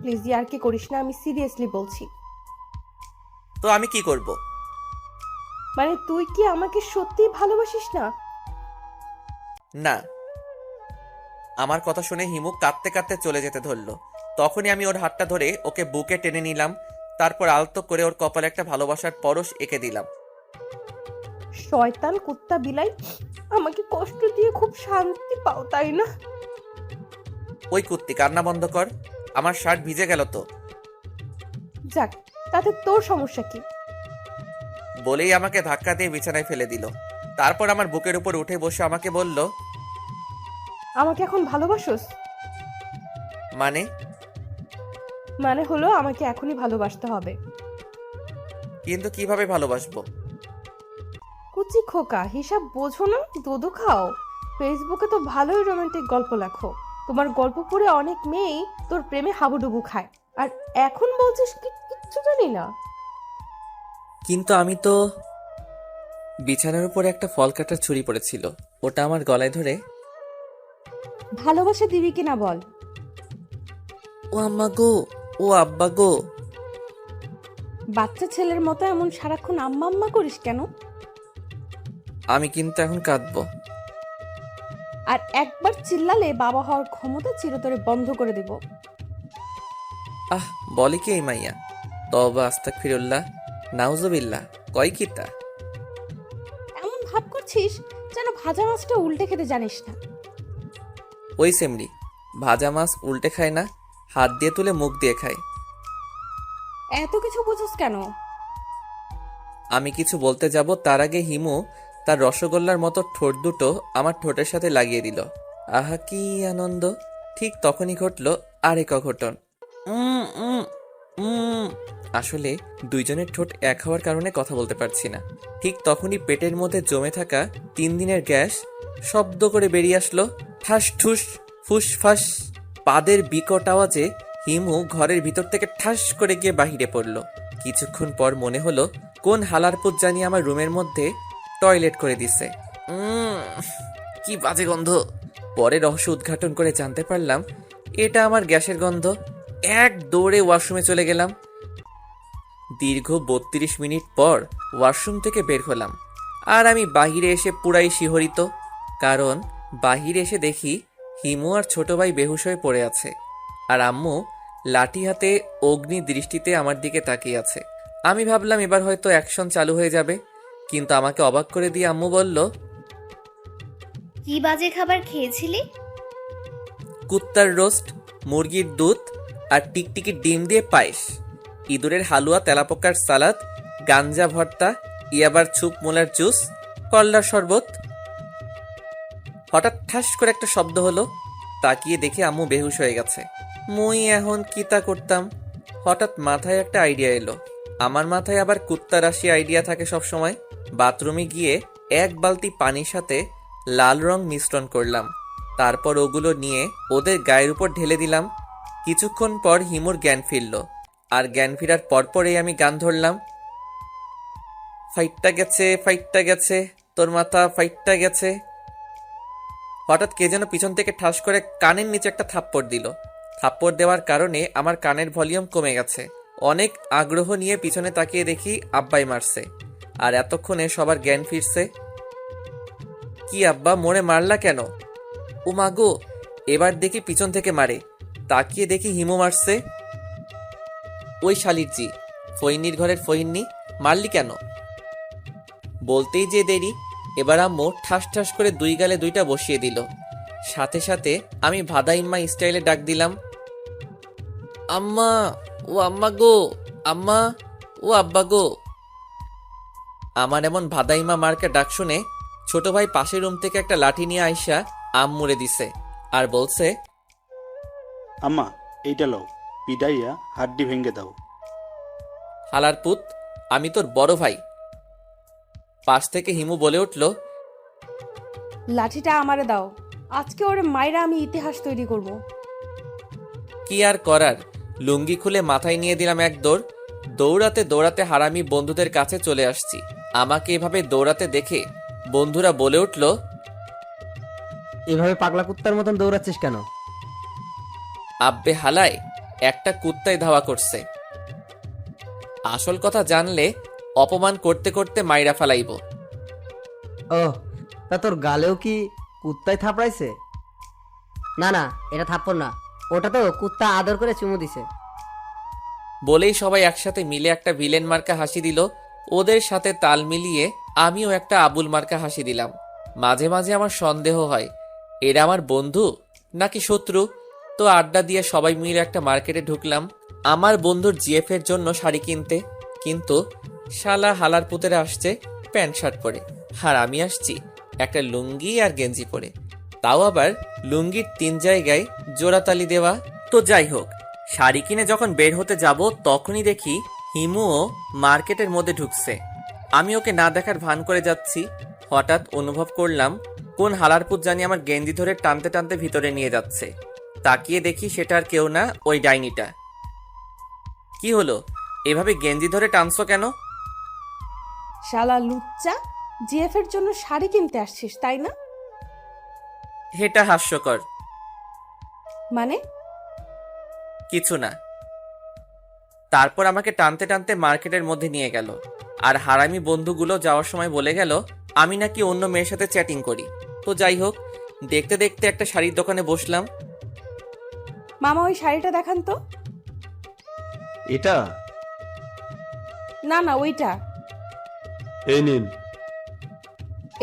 প্লিজ ইয়ার কি করিস না, আমি সিরিয়াসলি বলছি। তো আমি কি করব? মানে তুই কি আমাকে সত্যিই ভালোবাসিস না? না। আমার কথা শুনে হিমু কাঁদতে কাঁদতে চলে যেতে ধরলো। তখনই আমি ওর হাতটা ধরে ওকে বুকে টেনে নিলাম। তারপর আলতো করে ওর কপালে একটা ভালোবাসার পরশ এঁকে দিলাম। শয়তান কুত্তা বিলাই, আমাকে কষ্ট দিয়ে খুব শান্তি পাও তাই না? ওই কুত্তি, কান্না বন্ধ কর। আমার শার্ট ভিজে গেল তো। যাক, তাতে তোর সমস্যা কি? বলেই আমাকে ধাক্কা দিয়ে বিছানায় ফেলে দিল। তারপর আমার বুকের উপর উঠে বসে আমাকে বলল, আমাকে এখন ভালোবাসোস? মানে? মানে হলো আমাকে এখনই ভালোবাসতে হবে। কিন্তু কিভাবে ভালোবাসবো? কুচি খোকা, হিসাব বোঝো না? দুধু খাও। ফেসবুকে তো ভালোই রোমান্টিক গল্প লেখো। তোমার গল্প পড়ে অনেক মেয়েই তোর প্রেমে হাবুডুবু খায়, আর এখন বলছিস কিচ্ছু জানি না। কিন্তু আমি তো। বিছানার উপরে একটা ফল কাটার ছুরি পড়েছিল, ওটা আমার গলায় ধরে, ভালোবাসা দিবি কিনা বল। ও আম্মা গো, ও আব্বা গো। বাচ্চা ছেলের মতো এমন সারাক্ষণ আম্মা আম্মা করিস কেন? আমি কিন্তু এখন কাঁদবো। আর একবার চিল্লালে বাবা হওয়ার ক্ষমতা চিরতরে বন্ধ করে দেব। আহ, বলে কি এই মাইয়া? তওবা আস্তাগফিরুল্লাহ, নাউজুবিল্লাহ, কয় কি তা? এমন ভাব করছিস যেন ভাজা মাছটা উল্টে খেতে জানিস না। ওই সেমরি, ভাজা মাছ উল্টে খায় না, হাত দিয়ে তুলে মুখ দিয়ে খায়। এত কিছু বুঝোস কেন? আমি কিছু বলতে যাব তার আগে হিমু তার রসগোল্লার মতো ঠোঁট দুটো আমার ঠোঁটের সাথে লাগিয়ে দিল। আহা কি আনন্দ! ঠিক তখনই ঘটল আরেক অঘটন। উম, উম, উম। আসলে দুইজনের ঠোঁট এক হওয়ার কারণে কথা বলতে পারছি না। ঠিক তখনই পেটের মধ্যে জমে থাকা 3 দিনের গ্যাস শব্দ করে বেরিয়ে আসলো। ঠাস ঠুস ফুস ফাস। পাদের বিকট আওয়াজে হিমু ঘরের ভিতর থেকে ঠাস করে গিয়ে বাহিরে পড়ল। কিছুক্ষণ পর মনে হলো কোন হালারপুত জানি আমার রুমের মধ্যে টয়লেট করে দিছে। কি বাজে গন্ধ! পরে রহস্য উদ্ঘাটন করে জানতে পারলাম এটা আমার গ্যাসের গন্ধ। এক দৌড়ে ওয়াশরুমে চলে গেলাম। দীর্ঘ 32 মিনিট পর ওয়াশরুম থেকে বের হলাম, আর আমি বাহিরে এসে পুরাই শিহরিত। কারণ বাহিরে এসে দেখি হিমু আর ছোট ভাই বেহুশ হয়ে পড়ে আছে, আর আম্মু লাঠি হাতে অগ্নি দৃষ্টিতে আমার দিকে তাকিয়ে আছে। আমি ভাবলাম এবার হয়তো অ্যাকশন চালু হয়ে যাবে, কিন্তু আমাকে অবাক করে দিয়ে আম্মু বলল, কি বাজে খাবার খেয়েছিলি? কুত্তার রোস্ট, মুরগির দুধ আর টিকটিকি ডিম দিয়ে পায়েস, ইঁদুরের হালুয়া, তেলাপোকার সালাদ, গাঞ্জা ভর্তা, ইয়াবার ছুপ, মোলার জুস, করলার শরবত। হঠাৎ ঠাস করে একটা শব্দ হলো। তাকিয়ে দেখে আম্মু বেহুশ হয়ে গেছে। মুই এখন কিতা করতাম? হঠাৎ মাথায় একটা আইডিয়া এলো। আমার মাথায় আবার কুত্তা রাশি আইডিয়া থাকে সব সময়। বাথরুমে গিয়ে এক বালতি পানির সাথে লাল রং মিশ্রণ করলাম। তারপর ওগুলো নিয়ে ওদের গায়ের উপর ঢেলে দিলাম। কিছুক্ষণ পর হিমুর জ্ঞান ফিরল, আর জ্ঞান ফেরার পরপরেই আমি গান ধরলাম, ফাইটটা গেছে, ফাইটটা গেছে, তোর মাথা ফাইটটা গেছে। হঠাৎ কে যেন পিছন থেকে ঠাস করে কানের নিচে একটা থাপ্পড় দিল। থাপ্পড় দেওয়ার কারণে আমার কানের ভলিউম কমে গেছে। অনেক আগ্রহ নিয়ে পিছনে তাকিয়ে দেখি আব্বাই মারছে, আর এতক্ষণে সবার জ্ঞান ফিরছে। কি আব্বা, মোড়ে মারলা কেন? ও মাগো, এবার দেখি পিছন থেকে মারে। তাকিয়ে দেখি হিমু মারছে। ওই শালির জি, ফইন্নির ঘরের ফইন্নি, মারলি কেন? বলতেই যে দেরি, এবার আম্মু ঠাস ঠাস করে দুই গালে দুইটা বসিয়ে দিল। সাথে সাথে আমি ভাদাইম্মা স্টাইলে ডাক দিলাম, আম্মা, ও আম্মা গো, আম্মা, ও আব্বা গো। আমার এমন ভাদাইমা মার্কা ডাক শুনে ছোট ভাই পাশের রুম থেকে একটা লাঠি নিয়ে আইসা মুড়ে দিছে আর বলছে, আম্মা এইটা লও, পিডাইয়া হাড্ডি ভেঙে দাও। হালার পুত, আমি তোর বড় ভাই। পাশ থেকে হিমু বলে উঠল, লাঠিটা আমারে দাও, আজকে ওরে মাইরা আমি ইতিহাস তৈরি করব। কি আর করার, লুঙ্গি খুলে মাথায় নিয়ে দিলাম এক দৌড়। দৌড়াতে দৌড়াতে হারামি বন্ধুদের কাছে চলে আসছি। আমাকে এভাবে দৌড়াতে দেখে বন্ধুরা বলে উঠল, এভাবে পাগলা কুত্তার মতন দৌড়াচ্ছিস কেন? আব্বে হালায়, একটা কুত্তায় ধাওয়া করছে। আসল কথা জানলে অপমান করতে করতে মাইরা ফালাইব। ওহ, তা তোর গালেও কি কুত্তায় থাপড়াইছে? না না, এটা থাপ্পড় না, ওটা তো কুত্তা আদর করে চুমু দিছে। বলেই সবাই একসাথে মিলে একটা ভিলেন মার্কা হাসি দিল। ওদের সাথে তাল মিলিয়ে আমিও একটা আবুল মার্কা হাসি দিলাম। মাঝে মাঝে আমার সন্দেহ হয়, এরা আমার বন্ধু নাকি শত্রু। তো আড্ডা দিয়ে সবাই মিলে একটা মার্কেটে ঢুকলাম আমার বন্ধুর জিএফ এর জন্য শাড়ি কিনতে। কিন্তু শালা হালার পুতেরা আসছে প্যান্ট শার্ট পরে, আর আমি আসছি একটা লুঙ্গি আর গেঞ্জি পরে, তাও আবার লুঙ্গির 3 জায়গায় জোড়াতালি দেওয়া। তো যাই হোক, শাড়ি কিনে যখন বের হতে যাব তখনই দেখি হিমুও মার্কেটের মধ্যে ঢুকছে। আমি ওকে না দেখার ভান করে যাচ্ছি। হঠাৎ অনুভব করলাম কোন হালারপুত জানি আমার গেঞ্জি ধরে টানতে টানতে ভিতরে নিয়ে যাচ্ছে। তাকিয়ে দেখি সেটা আর কেউ না, ওই ডাইনিটা। কি হলো, এভাবে গেঞ্জি ধরে টানছো কেন? শালা লুচ্চা, জিএফ এর জন্য শাড়ি কিনতে আসছিস তাই না? এটা হাস্যকর। মানে? কিছু না। তারপর আমাকে টানতে টানতে মার্কেটের মধ্যে নিয়ে গেল, আর হারামি বন্ধুগুলো যাওয়ার সময় বলে গেল আমি নাকি অন্য মেয়ের সাথে চ্যাটিং করি। তো যাই হোক, দেখতে দেখতে একটা শাড়ির দোকানে বসলাম। মামা ওই শাড়িটা দেখান তো। এটা? না না, ওইটা। এই নিন।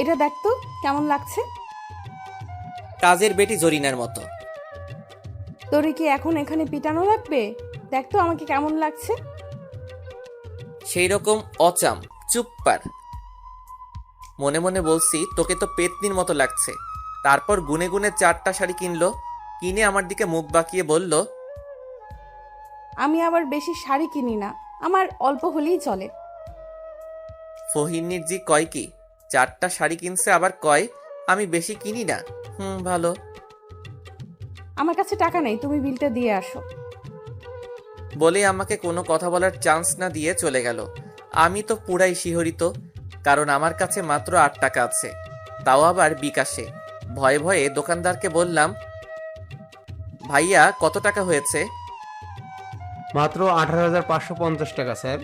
এটা দেখ তো কেমন লাগছে। কাজের বেটি জরিনার মতো। তোরে কি এখন এখানে পিটানো লাগবে? দেখ তো আমাকে কেমন লাগছে। সেই রকম অচাম, চুপ পার। মনে মনে বলছি তোকে তো পেতনির মতো লাগছে। তারপর গুনে গুনে 4টা শাড়ি কিনলো। কিনে আমার দিকে মুখ বাঁকিয়ে বলল, আমি আবার বেশি শাড়ি কিনি না, আমার অল্প হলেই চলে। ফহিনীর জি কয় কি 4টা শাড়ি কিনছে, আবার কয় আমি বেশি কিনি না। ভালো। আমার কাছে টাকা নেই, তুমি বিলটা দিয়ে আসো। বলে আমাকে কোনো কথা বলার চান্স না দিয়ে চলে গেল। আমি তো পুরাই শিহরিত, কারণ আমার কাছে মাত্র 8 টাকা আছে, তাও আবার বিকাশে। ভয়ে ভয়ে দোকানদারকে বললাম, ভাইয়া কত টাকা হয়েছে? মাত্র 18,550 টাকা স্যার।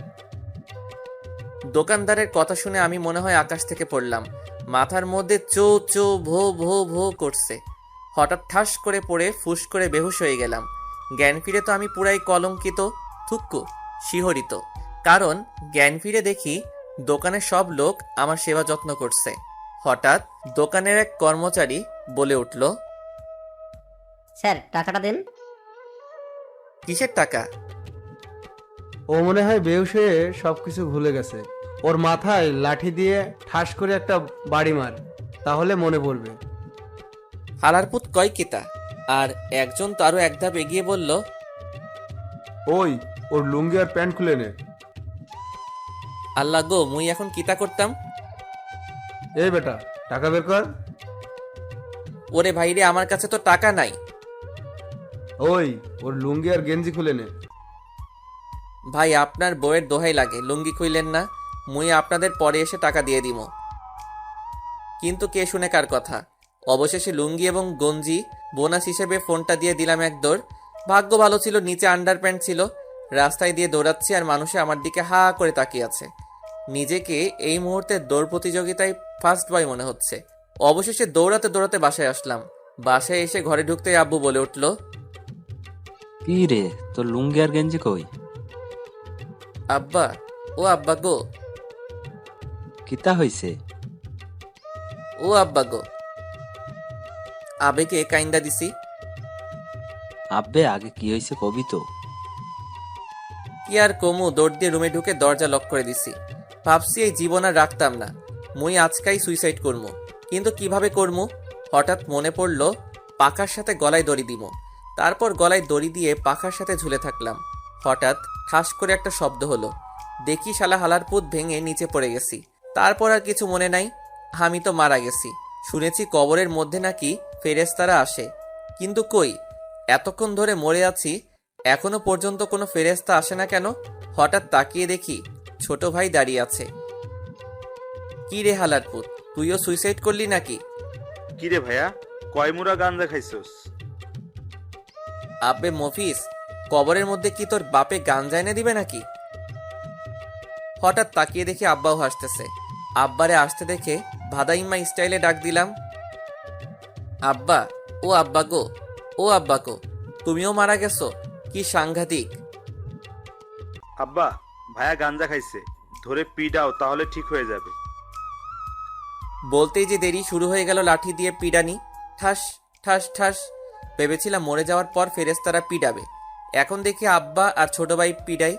দোকানদারের কথা শুনে আমি মনে হয় আকাশ থেকে পড়লাম। মাথার মধ্যে চো চো ভো ভো ভো করছে। হঠাৎ ঠাস করে পড়ে ফুস করে বেহুশ হয়ে গেলাম। জ্ঞান ফিরে তো আমি পুরাই কলঙ্কিত, থুক্কু, শিহরিত। কারণ জ্ঞান ফিরে দেখি দোকানের সব লোক আমার সেবা যত্ন করছে। হঠাৎ দোকানের এক কর্মচারী বলে উঠল, স্যার টাকাটা দেন। কিসের টাকা? ও মনে হয় বেহুশ হয়ে সবকিছু ভুলে গেছে। ওর মাথায় লাঠি দিয়ে ঠাস করে একটা বাড়ি মার, তাহলে মনে পড়বে। হালারপুত কয় কিতা? আর একজন তো আরো এক ধাপ এগিয়ে বলল, ওই, ওর লুঙ্গি আর প্যান্ট খুলে নে। আল্লাহ গো, মুই এখন কিতা করতাম? এই বেটা, টাকা বের কর। ওরে ভাইরে, আমার কাছে তো টাকা নাই। ওই, ওর লুঙ্গি আর গেঞ্জি খুলে নে। ভাই, আপনার বউয়ের দোহাই লাগে, লুঙ্গি খুইলেন না, মুই আপনাদের পরে এসে টাকা দিয়ে দিব। কিন্তু কে শুনে কার কথা? অবশেষে লুঙ্গি এবং গঞ্জি বোনাস হিসেবে ফোনটা দিয়ে দিলাম এক দৌড়। ভাগ্য ভালো ছিল নিচে আন্ডারপ্যান্ট ছিল। রাস্তায় দিয়ে দৌড়াচ্ছি আর মানুষে আমার দিকে হা করে তাকিয়ে আছে। নিজেকে এই মুহূর্তে দৌড় প্রতিযোগিতায় ফার্স্ট বয় মনে হচ্ছে। অবশেষে দৌড়াতে দৌড়াতে বাসায় আসলাম। বাসায় এসে ঘরে ঢুকতেই আব্বু বলে উঠল, কি রে, তোর লুঙ্গি আর গেঞ্জি কই? আব্বা, ও আব্বা গো, কিতা হইছে? ও আব্বা গো। আবেগে কাইন্দা দিছি। আব্বে, আগে কি হইছে কবি তো। কি আর কমু, দৌড় দিয়ে রুমে ঢুকে দরজা লক করে দিছি। ভাবছি এই জীবন আর রাখতাম না, মুই আজকাই সুইসাইড করমু। কিন্তু কিভাবে করমু? হঠাৎ মনে পড়ল পাখার সাথে গলায় দড়ি দিব। তারপর গলায় দড়ি দিয়ে পাখার সাথে ঝুলে থাকলাম। হঠাৎ ঠাস করে একটা শব্দ হলো। দেখি শালা হালার পুত ভেঙে নিচে পড়ে গেছি। তারপর আর কিছু মনে নাই, আমি তো মারা গেছি। শুনেছি কবরের মধ্যে নাকি ফেরেশতারা আসে, কিন্তু কই, এতক্ষণ ধরে মরে আছি, এখনো পর্যন্ত কোনো ফেরেশতা আসে না কেন? হঠাৎ তাকিয়ে দেখি ছোট ভাই দাঁড়িয়ে আছে। কি রে হালার পুত, তুইও সুইসাইড করলি নাকি? কিরে ভাইয়া, কয় মুড়া গাঞ্জা খাইছস? আব্বে মফিস, কবরের মধ্যে কি তোর বাপে গাঞ্জা এনে দিবে নাকি? হঠাৎ তাকিয়ে দেখি আব্বাও হাসতেছে। আব্বারে আসতে দেখে ভাদাইম্মা স্টাইলে ডাক দিলাম, আব্বা, ও আব্বা গো, ও আব্বা গো, তুমিও মারা গেছো? কি সাংঘাতিক! আব্বা, ভাইয়া গাঞ্জা খাইছে, ধরে পিডাও, তাহলে ঠিক হয়ে যাবে। বলতেই যে দেরি, শুরু হয়ে গেল লাঠি দিয়ে পিডানি। ঠাস ঠাস ঠাস। ভেবেছিলাম মরে যাওয়ার পর ফেরেশতারা পিডাবে, এখন দেখি আব্বা আর ছোট ভাই পিডাই।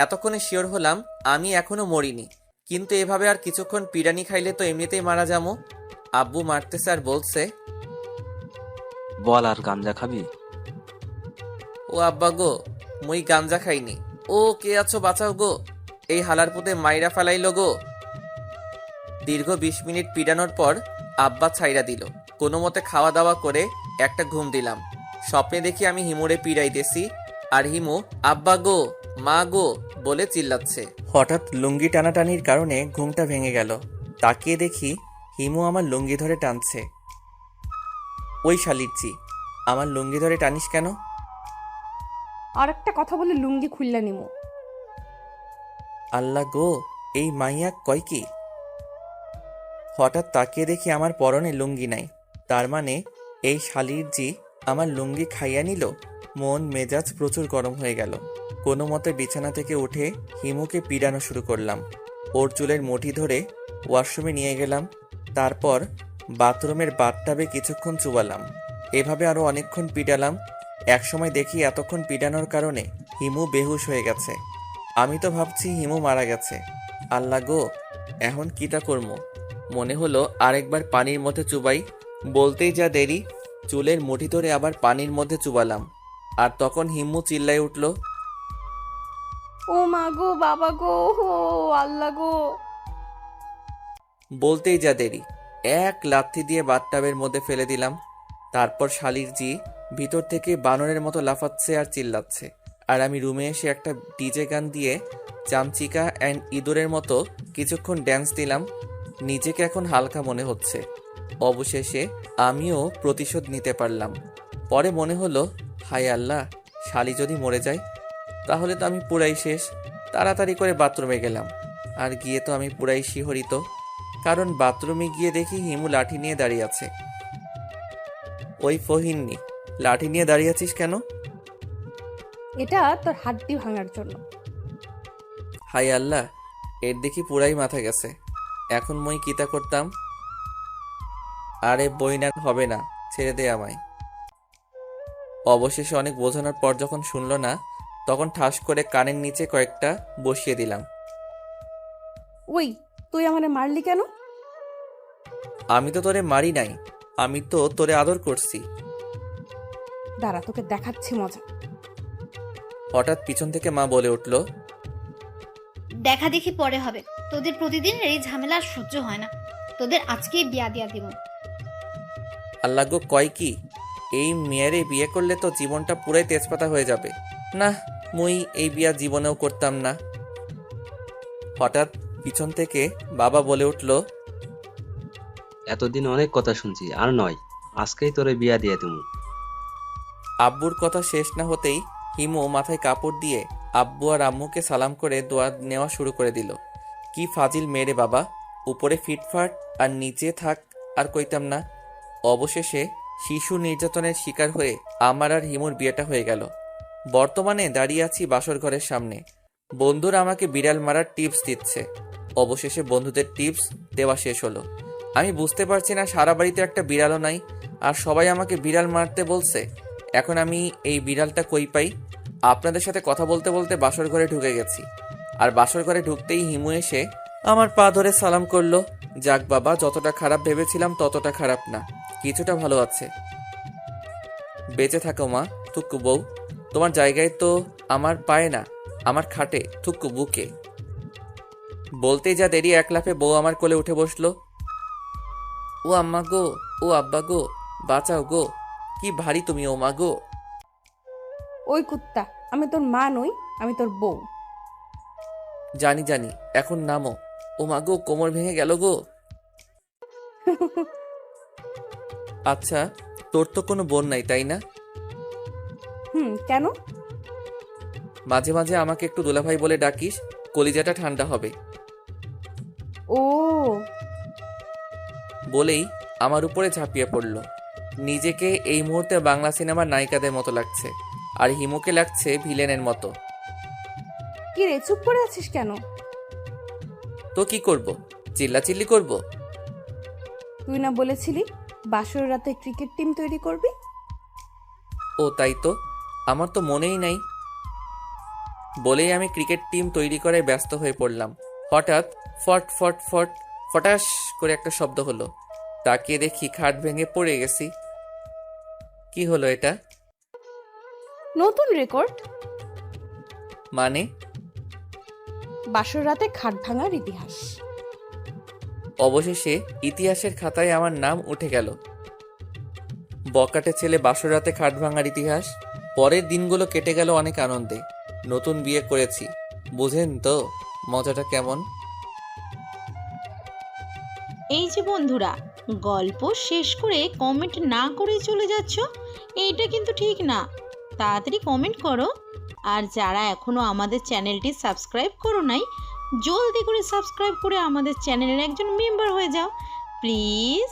এতক্ষণে শিওর হলাম আমি এখনো মরিনি, কিন্তু এভাবে আর কিছুক্ষণ পিডানি খাইলে তো এমনিতেই মারা যাবো। আব্বু মারতেছে আর বলছে, বল, আর গাঞ্জা খাবি? ও আব্বা গো, মুই গাঞ্জা খাইনি। ও কে আছো, বাঁচাও গো, এই হালার পুতে মাইরা ফেলাইলো গো। দীর্ঘ 20 মিনিট পিডানোর পর আব্বা ছাইরা দিল। কোনো মতে খাওয়া দাওয়া করে একটা ঘুম দিলাম। স্বপ্নে দেখি আমি হিমুরে পিড়াইতেছি, আর হিমু আব্বা গো, মা গো বলে চিল্লাচ্ছে। হঠাৎ লুঙ্গি টানাটানির কারণে ঘুমটা ভেঙে গেল। তাকিয়ে দেখি হিমু আমার লুঙ্গি ধরে টানছে। ওই শালিরচি, আমার লুঙ্গি ধরে টানিস কেন? আর একটা কথা বলে লুঙ্গি খুললা নিমু। আল্লাহ গো, এই মাইয়া কয় কি? হঠাৎ তাকিয়ে দেখি আমার পরনে লুঙ্গি নাই। তার মানে এই শালিরজি আমার লুঙ্গি খাইয়া নিল। মন মেজাজ প্রচুর গরম হয়ে গেল। কোনো মতে বিছানা থেকে উঠে হিমুকে পিড়ানো শুরু করলাম। ওর চুলের মুঠি ধরে ওয়াশরুমে নিয়ে গেলাম। তারপর বাথরুমের বাথটাবে কিছুক্ষণ চুবালাম। এভাবে আরও অনেকক্ষণ পিটালাম। একসময় দেখি এতক্ষণ পিটানোর কারণে হিমু বেহুশ হয়ে গেছে। আমি তো ভাবছি হিমু মারা গেছে। আল্লাহ গো, এখন কিটা করবো? মনে হলো আরেকবার পানির মধ্যে চুবাই। বলতেই যা দেরি, চুলের মুঠি ধরে আবার পানির মধ্যে চুবালাম। আর তখন হিম্মু চিল্লাই উঠল, ও মা গো, বাবা গো, ও আল্লাহ গো। বলতেই যা দেরি, এক লাথি দিয়ে বাথটাবের মধ্যে ফেলে দিলাম। তারপর শালিরজি ভিতর থেকে বানরের মতো লাফাচ্ছে আর চিল্লাচ্ছে। আর আমি রুমে এসে একটা ডিজে গান দিয়ে চামচিকা অ্যান্ড ইঁদুরের মতো কিছুক্ষণ ড্যান্স দিলাম। নিজেকে এখন হালকা মনে হচ্ছে। অবশেষে আমিও প্রতিশোধ নিতে পারলাম। পরে মনে হলো, হায় আল্লাহ, শালি যদি মরে যায় তাহলে তো আমি পুরাই শেষ। তাড়াতাড়ি করে বাথরুমে গেলাম। আর গিয়ে তো আমি পুরাই শিহরিত, কারণ বাথরুমে গিয়ে দেখি হিমু লাঠি নিয়ে দাঁড়িয়ে আছে। ওই ফহিন্নি, লাঠি নিয়ে দাঁড়িয়ে আছিস কেন? এটা তোর হাড্ডি ভাঙার জন্য। হায় আল্লাহ, এর দেখি পুরাই মাথা গেছে। এখন মই কিতা করতাম? আরে বই না, হবে না, ছেড়ে দে আমায়। অবশেষে অনেক বোঝানোর পর যখন শুনলো না, তখন ঠাস করে কানের নিচে কয়েকটা বসিয়ে দিলাম। ওই, তুই আমারে মারলি কেন? আমি তো তোরে মারি নাই, আমি তো তোরে আদর করছি। দাঁড়া, তোকে দেখাচ্ছি মজা। হঠাৎ পিছন থেকে মা বলে উঠল, দেখা দেখি পরে হবে। তোদের প্রতিদিনের এই ঝামেলা আর সহ্য হয় না। তোদের আজকেই বিয়া দিয়া দিব। আল্লাহ গো, কয় কি? এই মেয়েরে বিয়ে করলে তো জীবনটা পুরাই তেজপাতা হয়ে যাবে। না, মুই এই বিয়া জীবনেও করতাম না। হঠাৎ পিছন থেকে বাবা বলে উঠল, এতদিন অনেক কথা শুনছি, আর নয়, আজকেই তোরে বিয়া দিয়ে দিমু। আব্বুর কথা শেষ না হতেই হিমু মাথায় কাপড় দিয়ে আব্বু আর আম্মুকে সালাম করে দোয়া নেওয়া শুরু করে দিল। কি ফাজিল মেরে বাবা, উপরে ফিটফাট আর নিচে থাক আর কইতাম না। অবশেষে শিশু নির্যাতনের শিকার হয়ে আমার আর হিমুর বিয়েটা হয়ে গেল। বর্তমানে দাঁড়িয়ে আছি বাসর ঘরের সামনে। বন্ধুরা আমাকে বিড়াল মারার টিপস দিচ্ছে। অবশেষে বন্ধুদের টিপস দেওয়া শেষ হলো। আমি বুঝতে পারছি না, সারা বাড়িতে একটা বিড়ালও নাই, আর সবাই আমাকে বিড়াল মারতে বলছে। এখন আমি এই বিড়ালটা কই পাই? আপনাদের সাথে কথা বলতে বলতে বাসর ঘরে ঢুকে গেছি। আর বাসর ঘরে ঢুকতেই হিমু এসে আমার পা ধরে সালাম করলো। যাক বাবা, যতটা খারাপ ভেবেছিলাম ততটা খারাপ না, কিছুটা ভালো আছে। বেঁচে থাকো মা, থুক্কু বউ। তোমার জায়গায় তো আমার পায়ে না, আমার খাটে, থুক্কু বুকে। বলতেই যা দেরি, এক লাফে বউ আমার কোলে উঠে বসলো। ও আম্মা গো, ও আব্বা গো, বাঁচাও গো, কি ভারী তুমি ও মা গো। ওই কুত্তা, আমি তোর মা নই, আমি তোর বউ। জানি জানি, এখন নামো। ও মা গো, কোমর ভেঙে গেল গো। আচ্ছা, তোর তো কোনো বোন নাই তাই না? কেন? মাঝে মাঝে আমাকে একটু দুলাভাই বলে ডাকিস, কলিজাটা ঠান্ডা হবে। ও, বলেই আমার উপরে ঝাঁপিয়ে পড়ল। নিজেকে এই মুহূর্তে বাংলা সিনেমার নায়িকাদের মতো লাগছে, আর হিমুকে লাগছে ভিলেনের মতো। কি রে, চুপ করে আছিস কেন? তো কি করব? চিল্লাচিল্লি করব? তুই না বলেছিলি বাসর রাতে ক্রিকেট টিম তৈরি করবি? ও তাই তো, আমার তো মনেই নাই। বলেই আমি ক্রিকেট টিম তৈরি করায় ব্যস্ত হয়ে পড়লাম। হঠাৎ ফট ফট ফট ফটাস করে একটা শব্দ হলো। তাকিয়ে দেখি খাট ভেঙে পড়ে গেছি। কি হলো এটা? নতুন রেকর্ড। মানে? বাসর রাতে খাট ভাঙার ইতিহাস। অবশেষে ইতিহাসের খাতায় আমার নাম উঠে গেল। বকাটে ছেলে বাসরাতে খাট ভাঙার ইতিহাস। পরের দিনগুলো কেটে গেল অনেক আনন্দে। নতুন বিয়ে করেছি, বুঝেন তো মজাটা কেমন। এই যে বন্ধুরা, গল্প শেষ করে কমেন্ট না করে চলে যাচ্ছ, এইটা কিন্তু ঠিক না। তাড়াতাড়ি কমেন্ট করো। আর যারা এখনো আমাদের চ্যানেলটি সাবস্ক্রাইব করো নাই, জলদি করে সাবস্ক্রাইব করে আমাদের চ্যানেলের একজন মেম্বার হয়ে যাও প্লিজ।